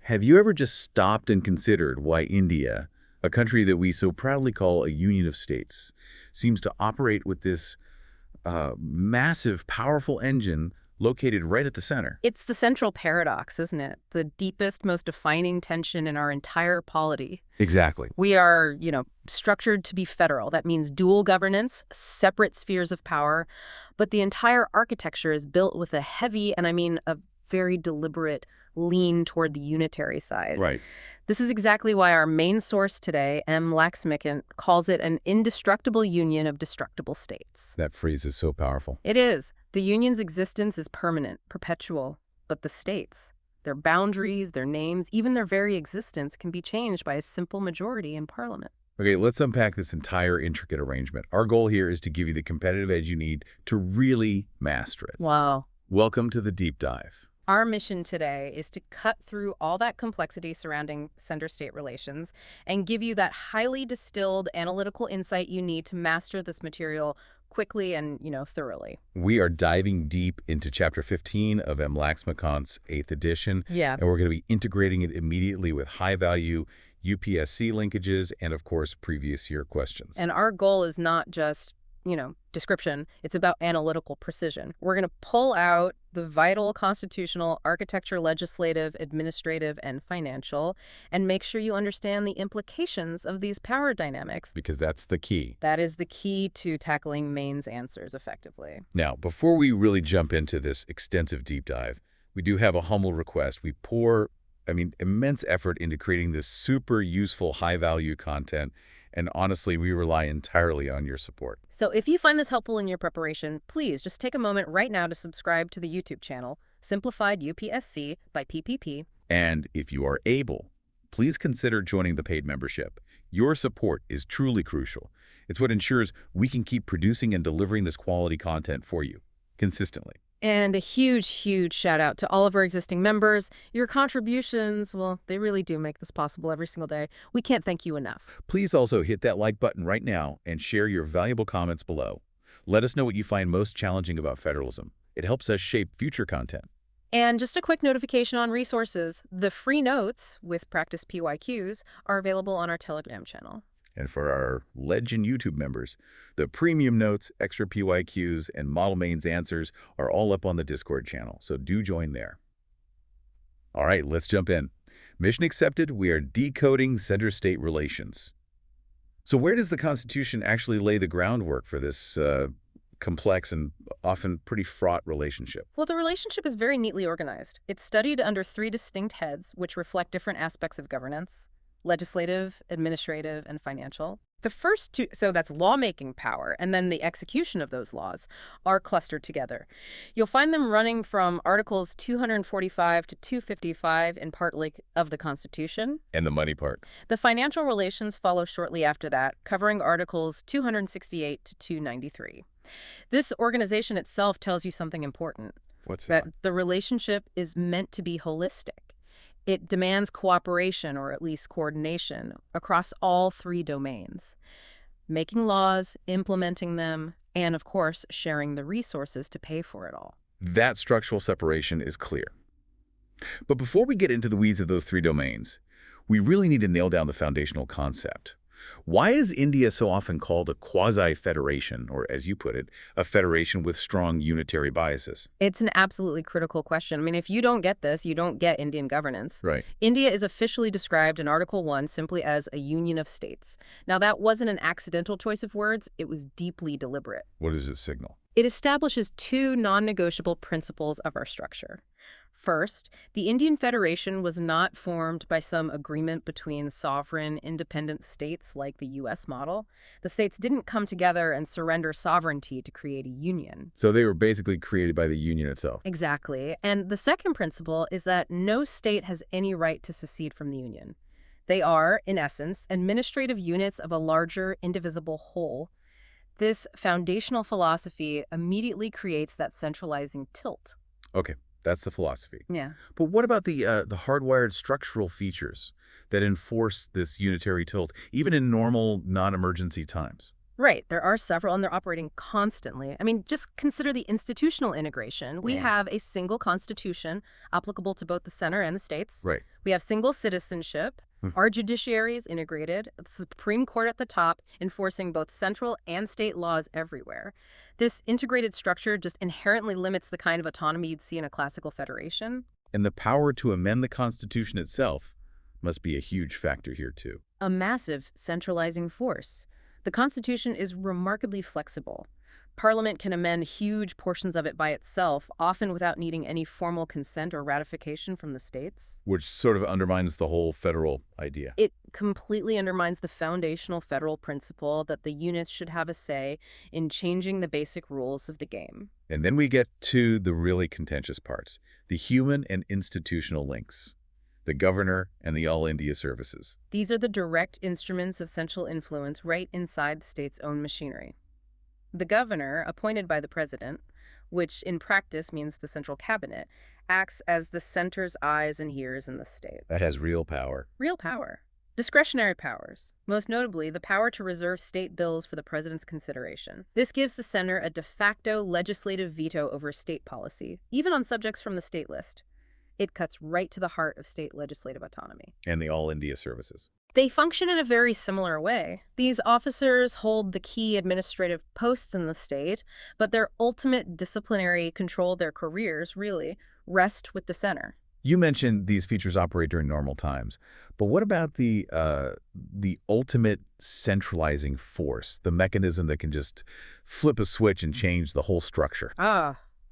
Have you ever just stopped and considered why India, a country that we so proudly call a union of states, seems to operate with this massive, powerful engine located right at the center? It's the central paradox, isn't it? The deepest, most defining tension in our entire polity. Exactly. We are, structured to be federal. That means dual governance, separate spheres of power, but the entire architecture is built with a heavy, and I mean a very deliberate, lean toward the unitary side. Right. This is exactly why our main source today, M. Laxmikanth, calls it an indestructible union of destructible states. That phrase is so powerful. It is. The union's existence is permanent, perpetual, but the states, their boundaries, their names, even their very existence can be changed by a simple majority in parliament. Okay, let's unpack this entire intricate arrangement. Our goal here is to give you the competitive edge you need to really master it. Wow. Welcome to the deep dive. Our mission today is to cut through all that complexity surrounding center-state relations and give you that highly distilled analytical insight you need to master this material quickly and, thoroughly. We are diving deep into Chapter 15 of M. Laxmikanth's 8th edition, and we're going to be integrating it immediately with high-value UPSC linkages and, of course, previous year questions. And our goal is not just description. It's about analytical precision. We're going to pull out the vital constitutional, architecture, legislative, administrative, and financial, and make sure you understand the implications of these power dynamics. Because that's the key. That is the key to tackling Maine's answers effectively. Now, before we really jump into this extensive deep dive, we do have a humble request. We pour, immense effort into creating this super useful, high-value content. And honestly, we rely entirely on your support. So if you find this helpful in your preparation, please just take a moment right now to subscribe to the YouTube channel, Simplified UPSC by PPP. And if you are able, please consider joining the paid membership. Your support is truly crucial. It's what ensures we can keep producing and delivering this quality content for you consistently. And a huge, huge shout out to all of our existing members. Your contributions, well, they really do make this possible every single day. We can't thank you enough. Please also hit that like button right now and share your valuable comments below. Let us know what you find most challenging about federalism. It helps us shape future content. And just a quick notification on resources. The free notes with practice PYQs are available on our Telegram channel. And for our Legend YouTube members, the premium notes, extra PYQs, and Model Mains answers are all up on the Discord channel, so do join there. All right, let's jump in. Mission accepted, we are decoding center-state relations. So where does the Constitution actually lay the groundwork for this complex and often pretty fraught relationship? Well, the relationship is very neatly organized. It's studied under 3 distinct heads, which reflect different aspects of governance: legislative, administrative, and financial. The first two, so that's lawmaking power, and then the execution of those laws, are clustered together. You'll find them running from Articles 245 to 255 in Part of the Constitution. And the money part. The financial relations follow shortly after that, covering Articles 268 to 293. This organization itself tells you something important. What's that? That the relationship is meant to be holistic. It demands cooperation, or at least coordination, across all 3 domains: making laws, implementing them, and, of course, sharing the resources to pay for it all. That structural separation is clear. But before we get into the weeds of those 3 domains, we really need to nail down the foundational concept. Why is India so often called a quasi-federation, or as you put it, a federation with strong unitary biases? It's an absolutely critical question. If you don't get this, you don't get Indian governance. Right. India is officially described in Article 1 simply as a union of states. Now, that wasn't an accidental choice of words. It was deeply deliberate. What does it signal? It establishes 2 non-negotiable principles of our structure. First, the Indian Federation was not formed by some agreement between sovereign, independent states like the U.S. model. The states didn't come together and surrender sovereignty to create a union. So they were basically created by the union itself. Exactly. And the second principle is that no state has any right to secede from the union. They are, in essence, administrative units of a larger, indivisible whole. This foundational philosophy immediately creates that centralizing tilt. Okay. That's the philosophy. Yeah. But what about the hardwired structural features that enforce this unitary tilt, even in normal, non-emergency times? Right. There are several, and they're operating constantly. I mean, just consider the institutional integration. We have a single constitution applicable to both the center and the states. Right. We have single citizenship. Our judiciary is integrated. The Supreme Court at the top, enforcing both central and state laws everywhere. This integrated structure just inherently limits the kind of autonomy you'd see in a classical federation. And the power to amend the Constitution itself must be a huge factor here, too. A massive centralizing force. The Constitution is remarkably flexible. Parliament can amend huge portions of it by itself, often without needing any formal consent or ratification from the states. Which sort of undermines the whole federal idea. It completely undermines the foundational federal principle that the units should have a say in changing the basic rules of the game. And then we get to the really contentious parts, the human and institutional links, the governor and the All India services. These are the direct instruments of central influence right inside the state's own machinery. The governor, appointed by the president, which in practice means the central cabinet, acts as the center's eyes and ears in the state. That has real power. Real power. Discretionary powers, most notably the power to reserve state bills for the president's consideration. This gives the center a de facto legislative veto over state policy, even on subjects from the state list. It cuts right to the heart of state legislative autonomy. And the All India services. They function in a very similar way. These officers hold the key administrative posts in the state, but their ultimate disciplinary control of their careers, really, rest with the center. You mentioned these features operate during normal times, but what about the ultimate centralizing force, the mechanism that can just flip a switch and change the whole structure?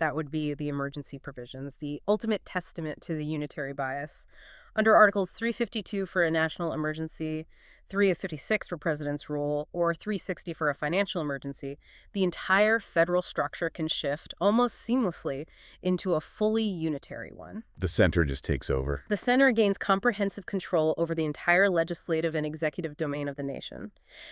That would be the emergency provisions, the ultimate testament to the unitary bias. Under Articles 352 for a national emergency, 356 for president's rule, or 360 for a financial emergency, the entire federal structure can shift almost seamlessly into a fully unitary one. The center just takes over. The center gains comprehensive control over the entire legislative and executive domain of the nation.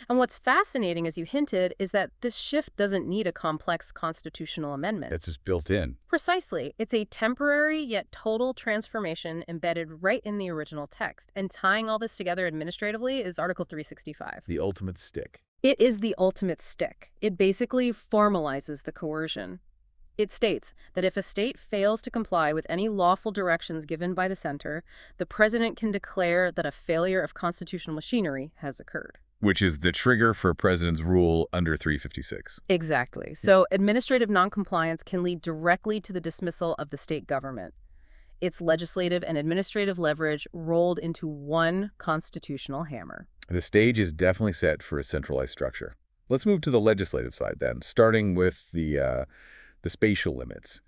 And what's fascinating, as you hinted, is that this shift doesn't need a complex constitutional amendment. It's just built in. Precisely. It's a temporary yet total transformation embedded right in the original text. And tying all this together administratively is Article 365. The ultimate stick. It is the ultimate stick. It basically formalizes the coercion. It states that if a state fails to comply with any lawful directions given by the center, the president can declare that a failure of constitutional machinery has occurred. Which is the trigger for president's rule under 356. Exactly. So administrative noncompliance can lead directly to the dismissal of the state government. Its legislative and administrative leverage rolled into one constitutional hammer. The stage is definitely set for a centralized structure. Let's move to the legislative side then, starting with the spatial limits,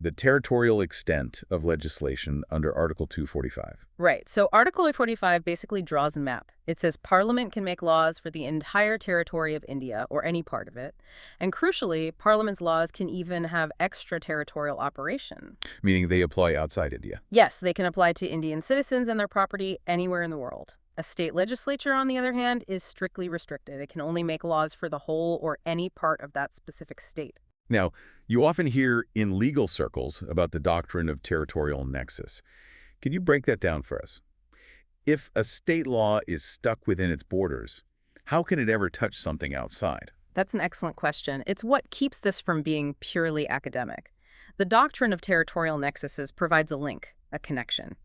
the territorial extent of legislation under Article 245. Right. So Article 245 basically draws a map. It says Parliament can make laws for the entire territory of India, or any part of it. And crucially, Parliament's laws can even have extraterritorial operation. Meaning they apply outside India. Yes, they can apply to Indian citizens and their property anywhere in the world. A state legislature, on the other hand, is strictly restricted. It can only make laws for the whole or any part of that specific state. Now, you often hear in legal circles about the doctrine of territorial nexus. Can you break that down for us? If a state law is stuck within its borders, how can it ever touch something outside? That's an excellent question. It's what keeps this from being purely academic. The doctrine of territorial nexuses provides a link, a connection.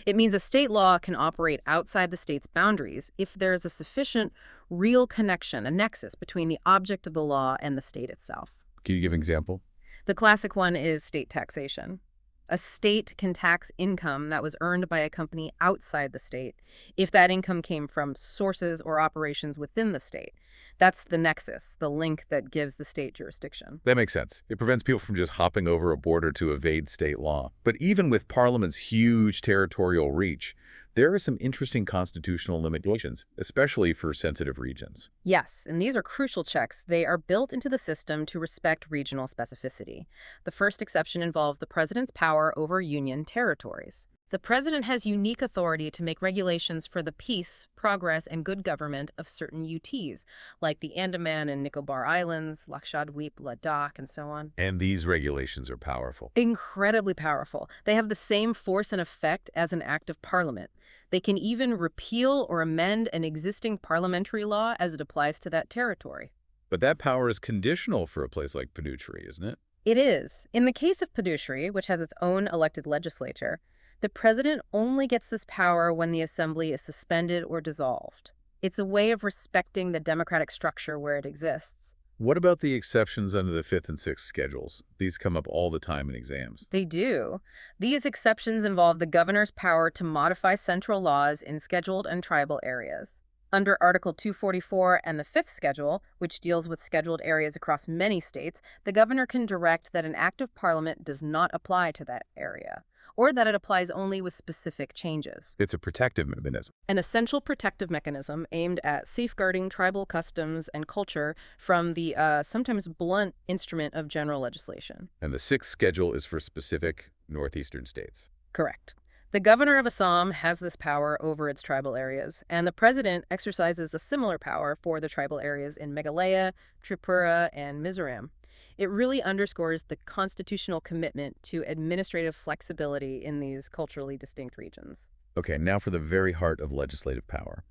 It means a state law can operate outside the state's boundaries if there is a sufficient real connection, a nexus between the object of the law and the state itself. Can you give an example? The classic one is state taxation. A state can tax income that was earned by a company outside the state if that income came from sources or operations within the state. That's the nexus, the link that gives the state jurisdiction. That makes sense. It prevents people from just hopping over a border to evade state law. But even with Parliament's huge territorial reach, there are some interesting constitutional limitations, especially for sensitive regions. Yes, and these are crucial checks. They are built into the system to respect regional specificity. The first exception involves the president's power over union territories. The president has unique authority to make regulations for the peace, progress, and good government of certain UTs, like the Andaman and Nicobar Islands, Lakshadweep, Ladakh, and so on. And these regulations are powerful. Incredibly powerful. They have the same force and effect as an act of parliament. They can even repeal or amend an existing parliamentary law as it applies to that territory. But that power is conditional for a place like Puducherry, isn't it? It is. In the case of Puducherry, which has its own elected legislature, the president only gets this power when the assembly is suspended or dissolved. It's a way of respecting the democratic structure where it exists. What about the exceptions under the 5th and 6th schedules? These come up all the time in exams. They do. These exceptions involve the governor's power to modify central laws in scheduled and tribal areas. Under Article 244 and the 5th Schedule, which deals with scheduled areas across many states, the governor can direct that an act of parliament does not apply to that area, or that it applies only with specific changes. It's a protective mechanism. An essential protective mechanism aimed at safeguarding tribal customs and culture from the sometimes blunt instrument of general legislation. And the 6th schedule is for specific northeastern states. Correct. The governor of Assam has this power over its tribal areas, and the president exercises a similar power for the tribal areas in Meghalaya, Tripura, and Mizoram. It really underscores the constitutional commitment to administrative flexibility in these culturally distinct regions. Okay, now for the very heart of legislative power.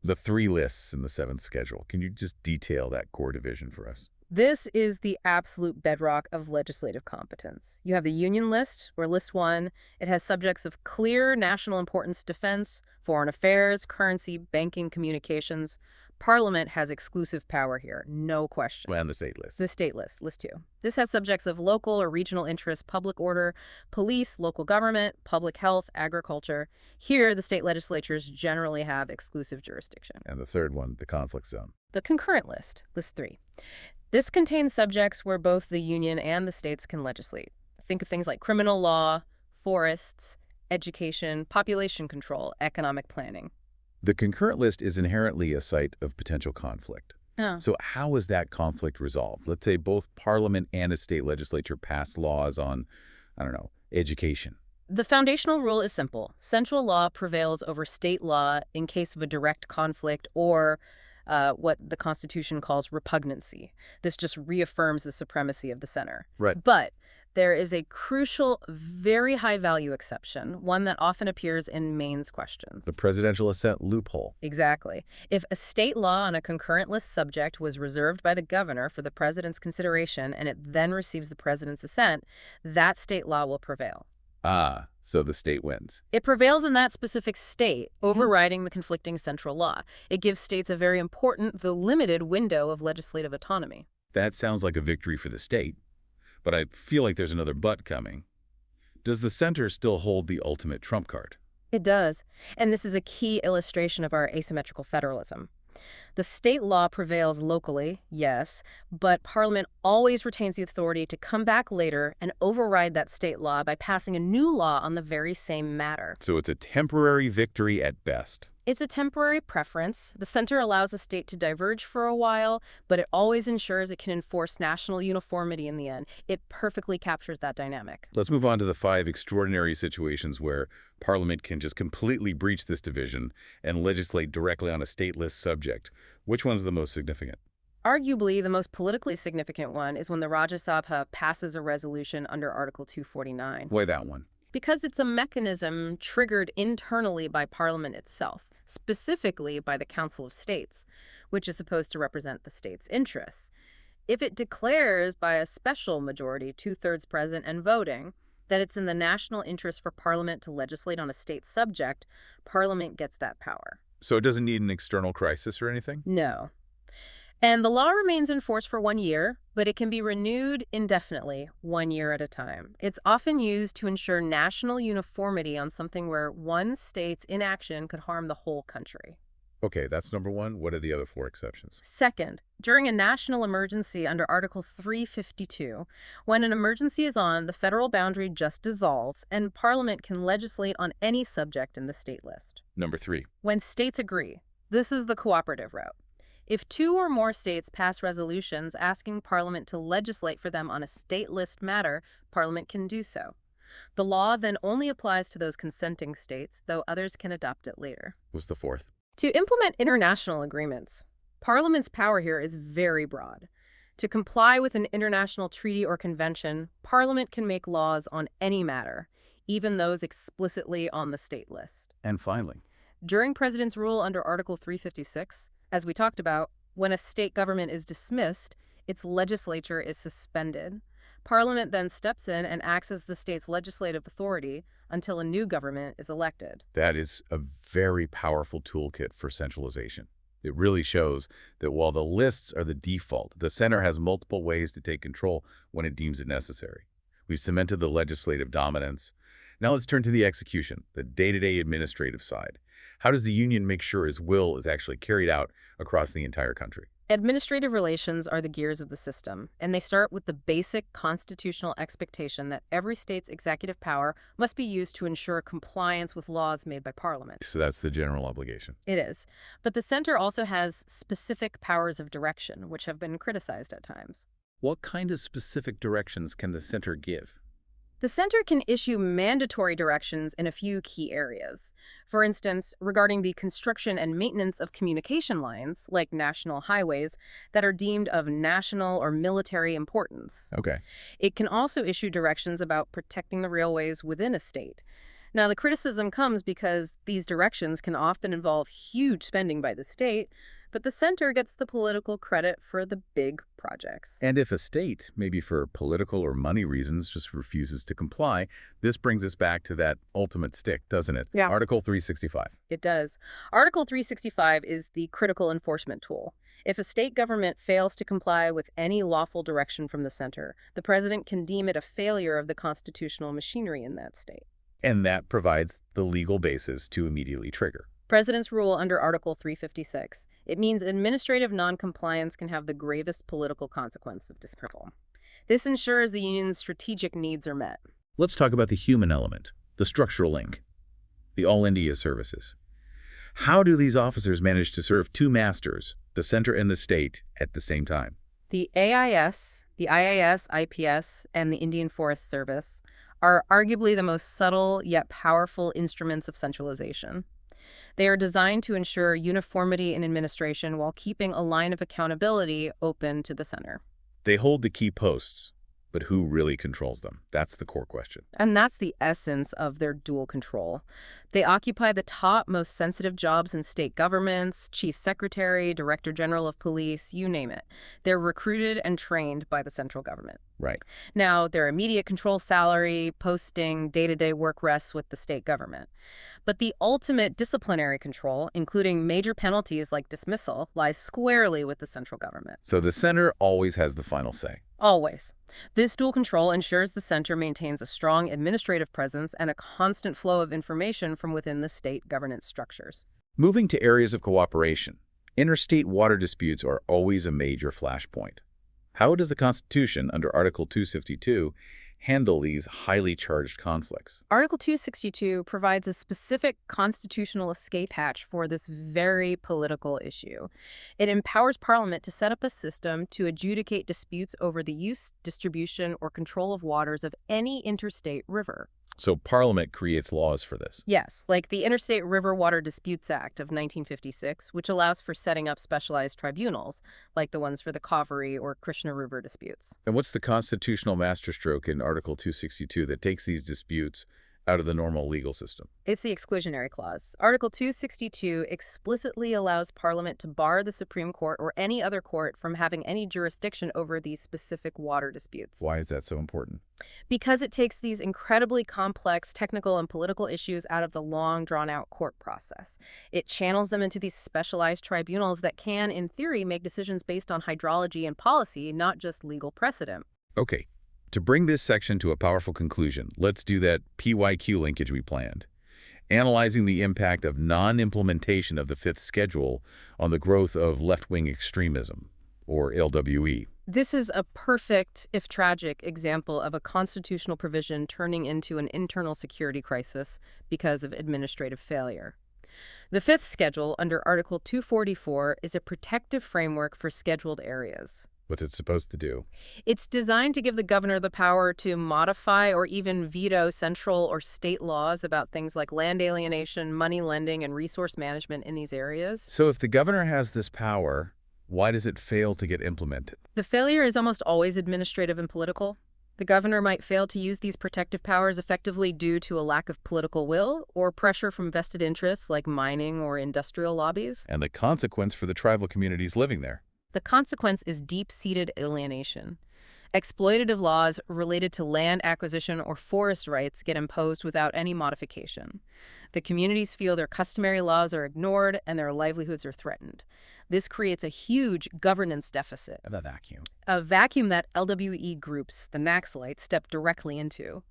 The 3 lists in the 7th schedule. Can you just detail that core division for us? This is the absolute bedrock of legislative competence. You have the Union List, or List 1. It has subjects of clear national importance: defense, foreign affairs, currency, banking, communications. Parliament has exclusive power here, no question. And the state list. The state list, List 2. This has subjects of local or regional interest: public order, police, local government, public health, agriculture. Here, the state legislatures generally have exclusive jurisdiction. And the 3rd one, the conflict zone. The concurrent list, List 3. This contains subjects where both the union and the states can legislate. Think of things like criminal law, forests, education, population control, economic planning. The concurrent list is inherently a site of potential conflict. Oh. So how is that conflict resolved? Let's say both Parliament and a state legislature pass laws on, I don't know, education. The foundational rule is simple. Central law prevails over state law in case of a direct conflict or what the Constitution calls repugnancy. This just reaffirms the supremacy of the center. Right. But there is a crucial, very high-value exception, one that often appears in mains questions. The presidential assent loophole. Exactly. If a state law on a concurrent list subject was reserved by the governor for the president's consideration and it then receives the president's assent, that state law will prevail. Ah, so the state wins. It prevails in that specific state, overriding the conflicting central law. It gives states a very important, though limited, window of legislative autonomy. That sounds like a victory for the state, but I feel like there's another but coming. Does the center still hold the ultimate trump card? It does, and this is a key illustration of our asymmetrical federalism. The state law prevails locally, yes, but Parliament always retains the authority to come back later and override that state law by passing a new law on the very same matter. So it's a temporary victory at best. It's a temporary preference. The center allows a state to diverge for a while, but it always ensures it can enforce national uniformity in the end. It perfectly captures that dynamic. Let's move on to the 5 extraordinary situations where Parliament can just completely breach this division and legislate directly on a state list subject. Which one's the most significant? Arguably, the most politically significant one is when the Rajya Sabha passes a resolution under Article 249. Why that one? Because it's a mechanism triggered internally by Parliament itself, specifically by the Council of States, which is supposed to represent the state's interests. If it declares by a special majority, 2/3 present and voting, that it's in the national interest for Parliament to legislate on a state subject, Parliament gets that power. So it doesn't need an external crisis or anything? No. And the law remains in force for 1 year, but it can be renewed indefinitely, 1 year at a time. It's often used to ensure national uniformity on something where one state's inaction could harm the whole country. Okay, that's number 1. What are the other 4 exceptions? Second, during a national emergency under Article 352, when an emergency is on, the federal boundary just dissolves, and Parliament can legislate on any subject in the state list. Number 3. When states agree. This is the cooperative route. If 2 or more states pass resolutions asking Parliament to legislate for them on a state list matter, Parliament can do so. The law then only applies to those consenting states, though others can adopt it later. What's the 4th? To implement international agreements. Parliament's power here is very broad. To comply with an international treaty or convention, Parliament can make laws on any matter, even those explicitly on the state list. And finally, During President's rule under Article 356, as we talked about, When a state government is dismissed, its legislature is suspended. Parliament then steps in and acts as the state's legislative authority until a new government is elected. That is a very powerful toolkit for centralization. It really shows that while the lists are the default, the center has multiple ways to take control when it deems it necessary. We've cemented the legislative dominance. Now let's turn to the execution, the day-to-day administrative side. How does the union make sure its will is actually carried out across the entire country? Administrative relations are the gears of the system, and they start with the basic constitutional expectation that every state's executive power must be used to ensure compliance with laws made by Parliament. So that's the general obligation. It is. But the center also has specific powers of direction, which have been criticized at times. What kind of specific directions can the center give? The center can issue mandatory directions in a few key areas. For instance, regarding the construction and maintenance of communication lines, like national highways, that are deemed of national or military importance. Okay. It can also issue directions about protecting the railways within a state. Now, the criticism comes because these directions can often involve huge spending by the state, but the center gets the political credit for the big projects. And if a state, maybe for political or money reasons, just refuses to comply, this brings us back to that ultimate stick, doesn't it? Yeah. Article 365. It does. Article 365 is the critical enforcement tool. If a state government fails to comply with any lawful direction from the center, the president can deem it a failure of the constitutional machinery in that state. And that provides the legal basis to immediately trigger. President's rule under Article 356. It means administrative noncompliance can have the gravest political consequence of dismissal. This ensures the union's strategic needs are met. Let's talk about the human element, the structural link, the All India services. How do these officers manage to serve two masters, the center and the state, at the same time? The AIS, the IAS, IPS, and the Indian Forest Service are arguably the most subtle yet powerful instruments of centralization. They are designed to ensure uniformity in administration while keeping a line of accountability open to the center. They hold the key posts, but who really controls them? That's the core question. And that's the essence of their dual control. They occupy the top, most sensitive jobs in state governments, chief secretary, director general of police, you name it. They're recruited and trained by the central government. Right. Now, their immediate control salary, posting, day-to-day work rests with the state government. But the ultimate disciplinary control, including major penalties like dismissal, lies squarely with the central government. So the center always has the final say. Always. This dual control ensures the center maintains a strong administrative presence and a constant flow of information from within the state governance structures. Moving to areas of cooperation, interstate water disputes are always a major flashpoint. How does the Constitution, under Article 262, handle these highly charged conflicts? Article 262 provides a specific constitutional escape hatch for this very political issue. It empowers Parliament to set up a system to adjudicate disputes over the use, distribution, or control of waters of any interstate river. So Parliament creates laws for this. Yes, like the Interstate River Water Disputes Act of 1956, which allows for setting up specialized tribunals, like the ones for the Kaveri or Krishna River disputes. And what's the constitutional masterstroke in Article 262 that takes these disputes out of the normal legal system? It's the exclusionary clause. Article 262 explicitly allows Parliament to bar the Supreme Court or any other court from having any jurisdiction over these specific water disputes. Why is that so important? Because it takes these incredibly complex technical and political issues out of the long, drawn-out court process. It channels them into these specialized tribunals that can, in theory, make decisions based on hydrology and policy, not just legal precedent. Okay. To bring this section to a powerful conclusion, let's do that PYQ linkage we planned. Analyzing the impact of non-implementation of the Fifth Schedule on the growth of left-wing extremism, or LWE. This is a perfect, if tragic, example of a constitutional provision turning into an internal security crisis because of administrative failure. The Fifth Schedule, under Article 244, is a protective framework for scheduled areas. What's it supposed to do? It's designed to give the governor the power to modify or even veto central or state laws about things like land alienation, money lending, and resource management in these areas. So if the governor has this power, why does it fail to get implemented? The failure is almost always administrative and political. The governor might fail to use these protective powers effectively due to a lack of political will or pressure from vested interests like mining or industrial lobbies. And the consequence for the tribal communities living there? The consequence is deep-seated alienation. Exploitative laws related to land acquisition or forest rights get imposed without any modification. The communities feel their customary laws are ignored and their livelihoods are threatened. This creates a huge governance deficit. The vacuum. A vacuum that LWE groups, the Naxalites, step directly into.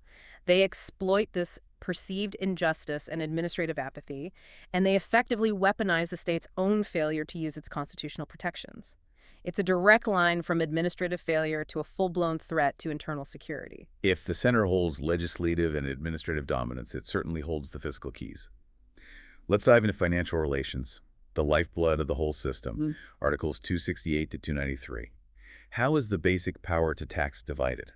They exploit this perceived injustice and administrative apathy, and they effectively weaponize the state's own failure to use its constitutional protections. It's a direct line from administrative failure to a full-blown threat to internal security. If the center holds legislative and administrative dominance, it certainly holds the fiscal keys. Let's dive into financial relations, the lifeblood of the whole system, Articles 268 to 293. How is the basic power to tax divided?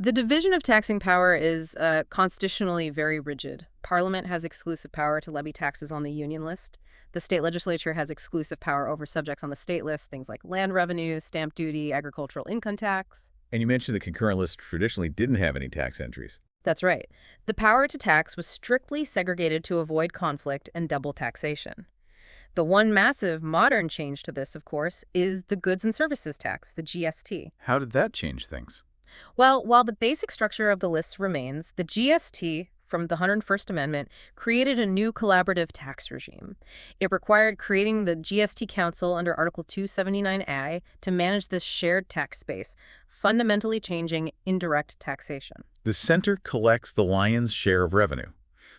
The division of taxing power is constitutionally very rigid. Parliament has exclusive power to levy taxes on the union list. The state legislature has exclusive power over subjects on the state list, things like land revenue, stamp duty, agricultural income tax. And you mentioned the concurrent list traditionally didn't have any tax entries. That's right. The power to tax was strictly segregated to avoid conflict and double taxation. The one massive modern change to this, of course, is the goods and services tax, the GST. How did that change things? Well, while the basic structure of the list remains, the GST from the 101st Amendment created a new collaborative tax regime. It required creating the GST Council under Article 279A to manage this shared tax space, fundamentally changing indirect taxation. The center collects the lion's share of revenue.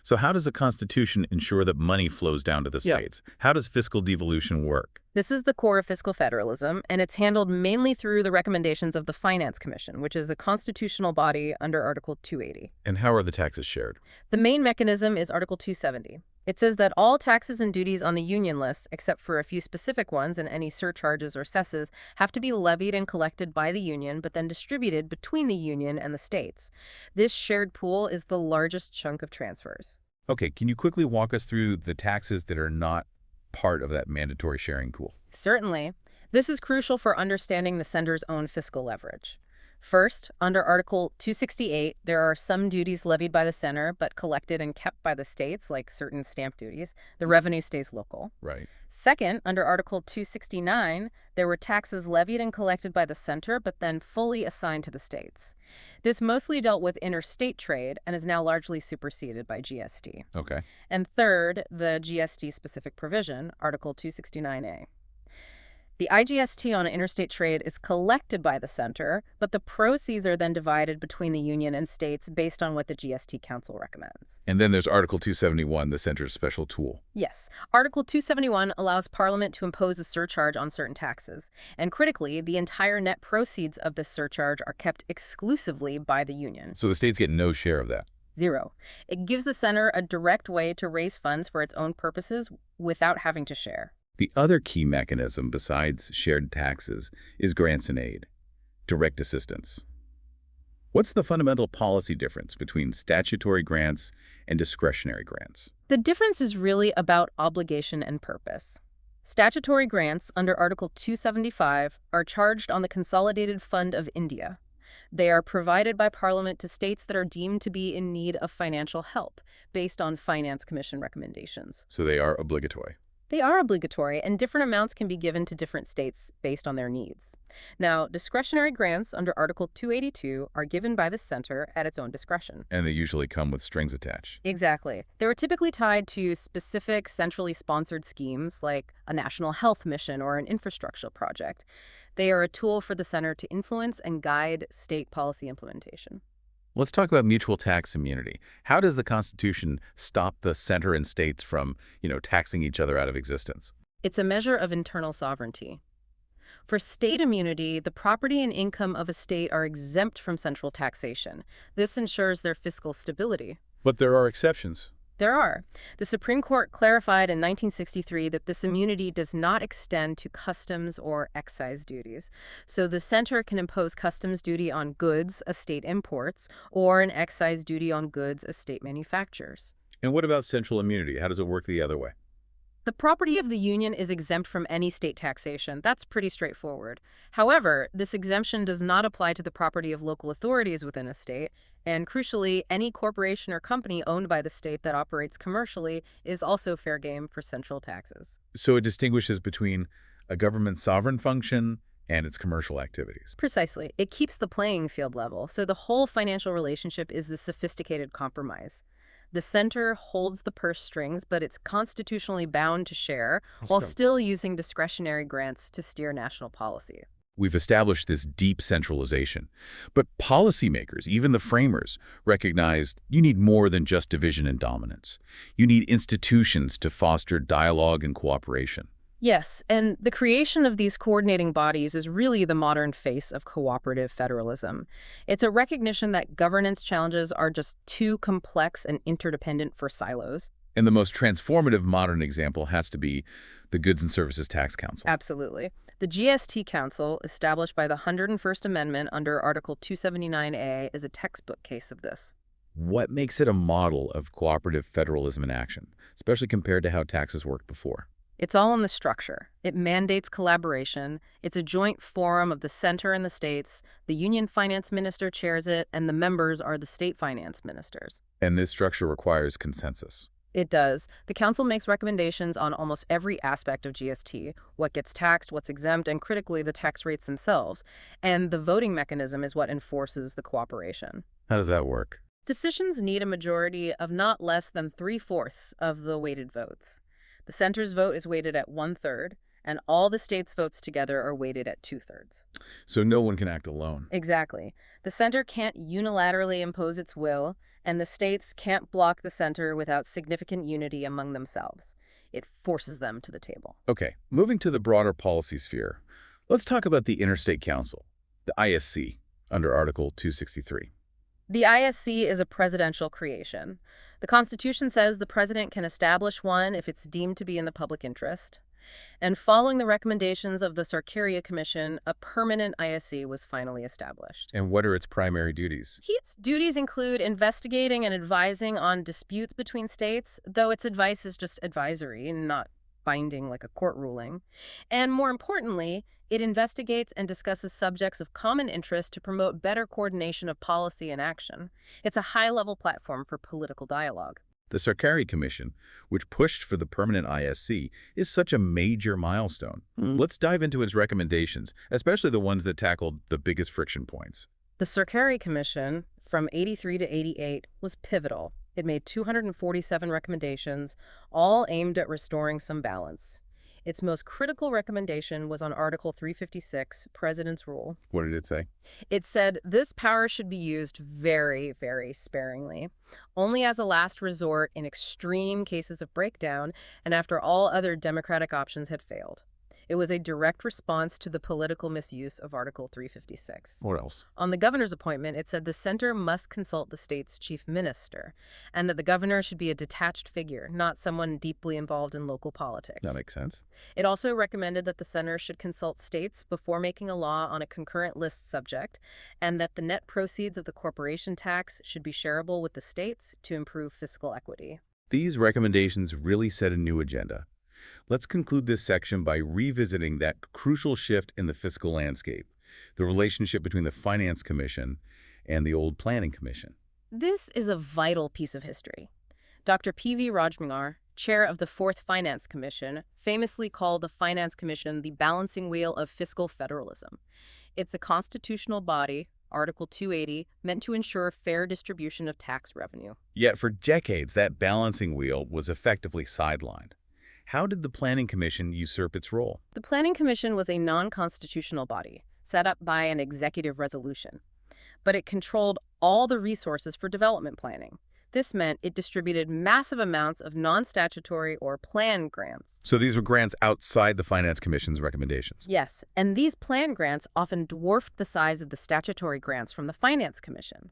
So how does the Constitution ensure that money flows down to the states? How does fiscal devolution work? This is the core of fiscal federalism, and it's handled mainly through the recommendations of the Finance Commission, which is a constitutional body under Article 280. And how are the taxes shared? The main mechanism is Article 270. It says that all taxes and duties on the union list, except for a few specific ones and any surcharges or cesses, have to be levied and collected by the union, but then distributed between the union and the states. This shared pool is the largest chunk of transfers. Okay, can you quickly walk us through the taxes that are not part of that mandatory sharing pool? Certainly. This is crucial for understanding the center's own fiscal leverage. First, under Article 268, there are some duties levied by the center but collected and kept by the states, like certain stamp duties. The revenue stays local. Right. Second, under Article 269, there were taxes levied and collected by the center but then fully assigned to the states. This mostly dealt with interstate trade and is now largely superseded by GST. Okay. And third, the GST-specific provision, Article 269A. The IGST on interstate trade is collected by the center, but the proceeds are then divided between the union and states based on what the GST Council recommends. And then there's Article 271, the center's special tool. Yes. Article 271 allows Parliament to impose a surcharge on certain taxes. And critically, the entire net proceeds of this surcharge are kept exclusively by the union. So the states get no share of that. Zero. It gives the center a direct way to raise funds for its own purposes without having to share. The other key mechanism besides shared taxes is grants and aid, direct assistance. What's the fundamental policy difference between statutory grants and discretionary grants? The difference is really about obligation and purpose. Statutory grants under Article 275 are charged on the Consolidated Fund of India. They are provided by Parliament to states that are deemed to be in need of financial help based on Finance Commission recommendations. So they are obligatory. They are obligatory, and different amounts can be given to different states based on their needs. Now, discretionary grants under Article 282 are given by the center at its own discretion. And they usually come with strings attached. Exactly. They were typically tied to specific centrally sponsored schemes like a national health mission or an infrastructure project. They are a tool for the center to influence and guide state policy implementation. Let's talk about mutual tax immunity. How does the Constitution stop the center and states from, taxing each other out of existence? It's a measure of internal sovereignty. For state immunity, the property and income of a state are exempt from central taxation. This ensures their fiscal stability. But there are exceptions. There are. The Supreme Court clarified in 1963 that this immunity does not extend to customs or excise duties. So the center can impose customs duty on goods a state imports or an excise duty on goods a state manufactures. And what about central immunity? How does it work the other way? The property of the union is exempt from any state taxation. That's pretty straightforward. However, this exemption does not apply to the property of local authorities within a state. And crucially, any corporation or company owned by the state that operates commercially is also fair game for central taxes. So it distinguishes between a government's sovereign function and its commercial activities. Precisely. It keeps the playing field level, so the whole financial relationship is the sophisticated compromise. The center holds the purse strings, but it's constitutionally bound to share, while still using discretionary grants to steer national policy. We've established this deep centralization. But policymakers, even the framers, recognized you need more than just division and dominance. You need institutions to foster dialogue and cooperation. Yes, and the creation of these coordinating bodies is really the modern face of cooperative federalism. It's a recognition that governance challenges are just too complex and interdependent for silos. And the most transformative modern example has to be the Goods and Services Tax Council. Absolutely. The GST Council, established by the 101st Amendment under Article 279A, is a textbook case of this. What makes it a model of cooperative federalism in action, especially compared to how taxes worked before? It's all in the structure. It mandates collaboration. It's a joint forum of the center and the states. The union finance minister chairs it, and the members are the state finance ministers. And this structure requires consensus. It does. The council makes recommendations on almost every aspect of GST, what gets taxed, what's exempt, and critically, the tax rates themselves. And the voting mechanism is what enforces the cooperation. How does that work? Decisions need a majority of not less than 3/4 of the weighted votes. The center's vote is weighted at 1/3, and all the states' votes together are weighted at 2/3. So no one can act alone. Exactly. The center can't unilaterally impose its will, and the states can't block the center without significant unity among themselves. It forces them to the table. Okay, moving to the broader policy sphere, let's talk about the Interstate Council, the ISC, under Article 263. The ISC is a presidential creation. The Constitution says the president can establish one if it's deemed to be in the public interest. And following the recommendations of the Sarkaria Commission, a permanent ISC was finally established. And what are its primary duties? Its duties include investigating and advising on disputes between states, though its advice is just advisory and not binding like a court ruling. And more importantly, it investigates and discusses subjects of common interest to promote better coordination of policy and action. It's a high-level platform for political dialogue. The Sarkaria Commission, which pushed for the permanent ISC, is such a major milestone. Let's dive into its recommendations, especially the ones that tackled the biggest friction points. The Sarkaria Commission, from 83 to 88, was pivotal. It made 247 recommendations, all aimed at restoring some balance. Its most critical recommendation was on Article 356, President's Rule. What did it say? It said this power should be used very, very sparingly, only as a last resort in extreme cases of breakdown and after all other democratic options had failed. It was a direct response to the political misuse of Article 356. What else? On the governor's appointment, it said the center must consult the state's chief minister, and that the governor should be a detached figure, not someone deeply involved in local politics. That makes sense. It also recommended that the center should consult states before making a law on a concurrent list subject, and that the net proceeds of the corporation tax should be shareable with the states to improve fiscal equity. These recommendations really set a new agenda. Let's conclude this section by revisiting that crucial shift in the fiscal landscape, the relationship between the Finance Commission and the old Planning Commission. This is a vital piece of history. Dr. P.V. Rajmangar, chair of the Fourth Finance Commission, famously called the Finance Commission the balancing wheel of fiscal federalism. It's a constitutional body, Article 280, meant to ensure fair distribution of tax revenue. Yet for decades, that balancing wheel was effectively sidelined. How did the Planning Commission usurp its role? The Planning Commission was a non-constitutional body, set up by an executive resolution. But it controlled all the resources for development planning. This meant it distributed massive amounts of non-statutory or plan grants. So these were grants outside the Finance Commission's recommendations. Yes, and these plan grants often dwarfed the size of the statutory grants from the Finance Commission.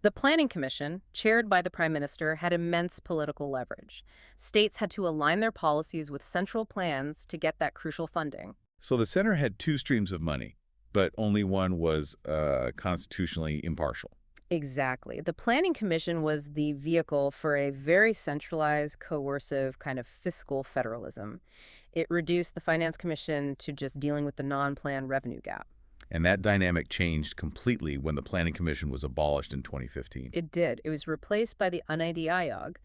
The Planning Commission, chaired by the Prime Minister, had immense political leverage. States had to align their policies with central plans to get that crucial funding. So the center had two streams of money, but only one was constitutionally impartial. Exactly. The Planning Commission was the vehicle for a very centralized, coercive kind of fiscal federalism. It reduced the Finance Commission to just dealing with the non-plan revenue gap. And that dynamic changed completely when the Planning Commission was abolished in 2015. It did. It was replaced by the NITI Aayog.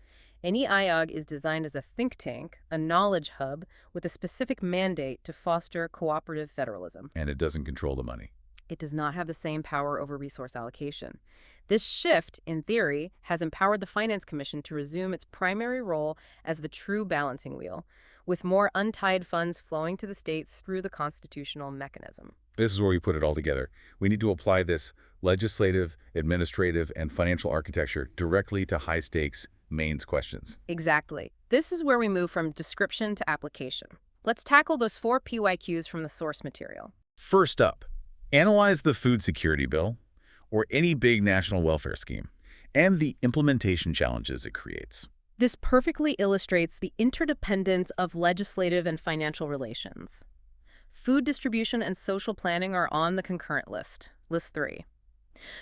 Any Aayog is designed as a think tank, a knowledge hub, with a specific mandate to foster cooperative federalism. And it doesn't control the money. It does not have the same power over resource allocation. This shift, in theory, has empowered the Finance Commission to resume its primary role as the true balancing wheel, with more untied funds flowing to the states through the constitutional mechanism. This is where we put it all together. We need to apply this legislative, administrative, and financial architecture directly to high-stakes mains questions. Exactly. This is where we move from description to application. Let's tackle those 4 PYQs from the source material. First up, analyze the food security bill or any big national welfare scheme and the implementation challenges it creates. This perfectly illustrates the interdependence of legislative and financial relations. Food distribution and social planning are on the concurrent list, list 3.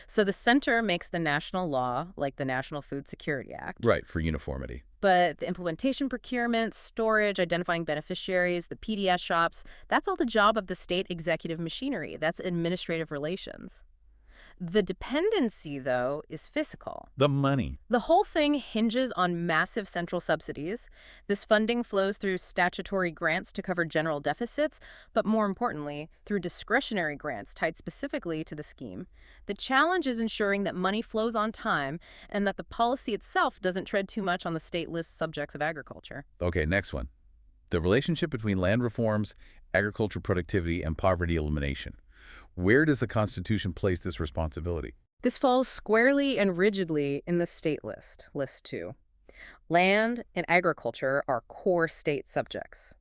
So the center makes the national law, like the National Food Security Act. Right, for uniformity. But the implementation, procurement, storage, identifying beneficiaries, the PDS shops, that's all the job of the state executive machinery. That's administrative relations. The dependency, though, is fiscal. The money. The whole thing hinges on massive central subsidies. This funding flows through statutory grants to cover general deficits, but more importantly, through discretionary grants tied specifically to the scheme. The challenge is ensuring that money flows on time and that the policy itself doesn't tread too much on the state list subjects of agriculture. Okay, next one. The relationship between land reforms, agriculture productivity, and poverty elimination. Where does the Constitution place this responsibility? This falls squarely and rigidly in the state list, list 2. Land and agriculture are core state subjects.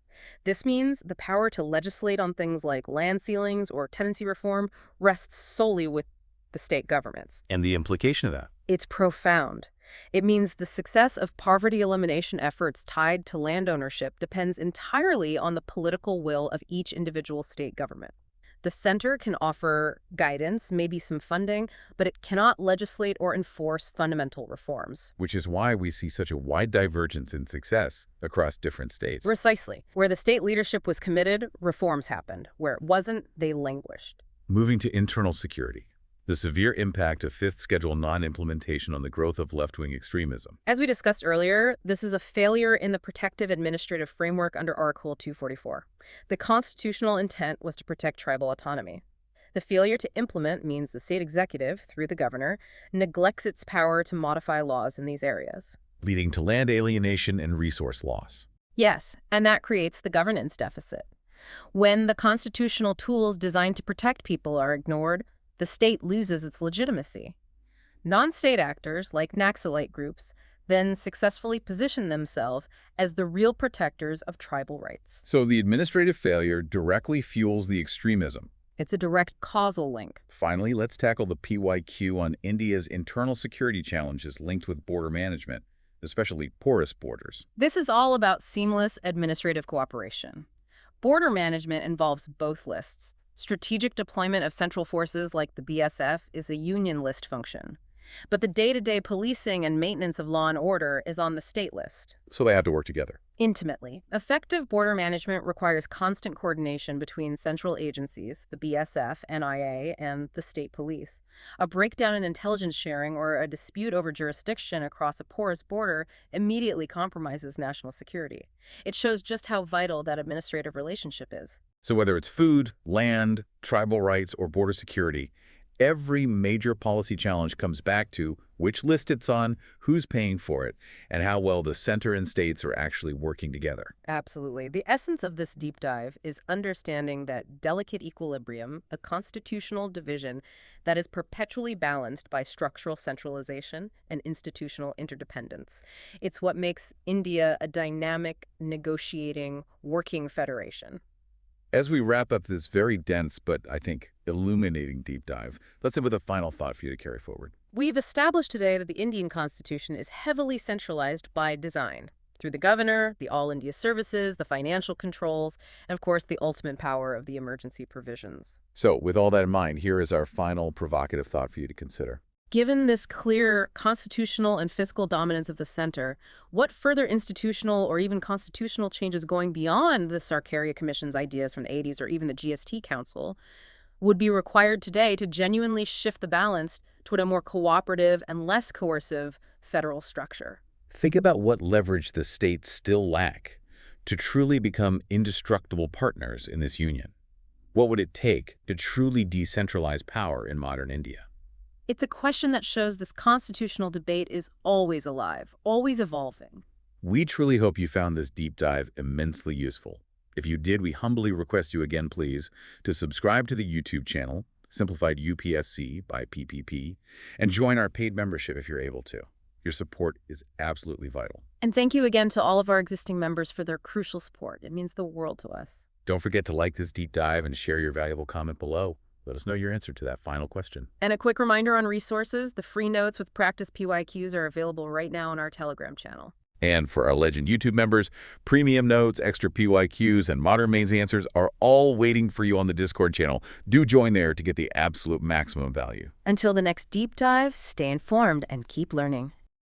This means the power to legislate on things like land ceilings or tenancy reform rests solely with the state governments. And the implication of that? It's profound. It means the success of poverty elimination efforts tied to land ownership depends entirely on the political will of each individual state government. The center can offer guidance, maybe some funding, but it cannot legislate or enforce fundamental reforms. Which is why we see such a wide divergence in success across different states. Precisely. Where the state leadership was committed, reforms happened. Where it wasn't, they languished. Moving to internal security. The severe impact of Fifth Schedule non-implementation on the growth of left-wing extremism. As we discussed earlier, this is a failure in the protective administrative framework under Article 244. The constitutional intent was to protect tribal autonomy. The failure to implement means the state executive, through the governor, neglects its power to modify laws in these areas, leading to land alienation and resource loss. Yes, and that creates the governance deficit. When the constitutional tools designed to protect people are ignored, the state loses its legitimacy. Non-state actors, like Naxalite groups, then successfully position themselves as the real protectors of tribal rights. So the administrative failure directly fuels the extremism. It's a direct causal link. Finally, let's tackle the PYQ on India's internal security challenges linked with border management, especially porous borders. This is all about seamless administrative cooperation. Border management involves both lists. Strategic deployment of central forces like the BSF is a union list function. But the day-to-day policing and maintenance of law and order is on the state list. So they have to work together. Intimately. Effective border management requires constant coordination between central agencies, the BSF, NIA, and the state police. A breakdown in intelligence sharing or a dispute over jurisdiction across a porous border immediately compromises national security. It shows just how vital that administrative relationship is. So whether it's food, land, tribal rights, or border security, every major policy challenge comes back to which list it's on, who's paying for it, and how well the center and states are actually working together. Absolutely. The essence of this deep dive is understanding that delicate equilibrium, a constitutional division that is perpetually balanced by structural centralization and institutional interdependence. It's what makes India a dynamic, negotiating, working federation. As we wrap up this very dense but, I think, illuminating deep dive, let's end with a final thought for you to carry forward. We've established today that the Indian Constitution is heavily centralized by design, through the governor, the All India Services, the financial controls, and of course the ultimate power of the emergency provisions. So, with all that in mind, here is our final provocative thought for you to consider. Given this clear constitutional and fiscal dominance of the center, what further institutional or even constitutional changes going beyond the Sarkaria Commission's ideas from the 80s or even the GST Council would be required today to genuinely shift the balance toward a more cooperative and less coercive federal structure? Think about what leverage the states still lack to truly become indestructible partners in this union. What would it take to truly decentralize power in modern India? It's a question that shows this constitutional debate is always alive, always evolving. We truly hope you found this deep dive immensely useful. If you did, we humbly request you again, please, to subscribe to the YouTube channel, Simplified UPSC by PPP, and join our paid membership if you're able to. Your support is absolutely vital. And thank you again to all of our existing members for their crucial support. It means the world to us. Don't forget to like this deep dive and share your valuable comment below. Let us know your answer to that final question. And a quick reminder on resources, the free notes with practice PYQs are available right now on our Telegram channel. And for our Legend YouTube members, premium notes, extra PYQs, and modern mains answers are all waiting for you on the Discord channel. Do join there to get the absolute maximum value. Until the next deep dive, stay informed and keep learning.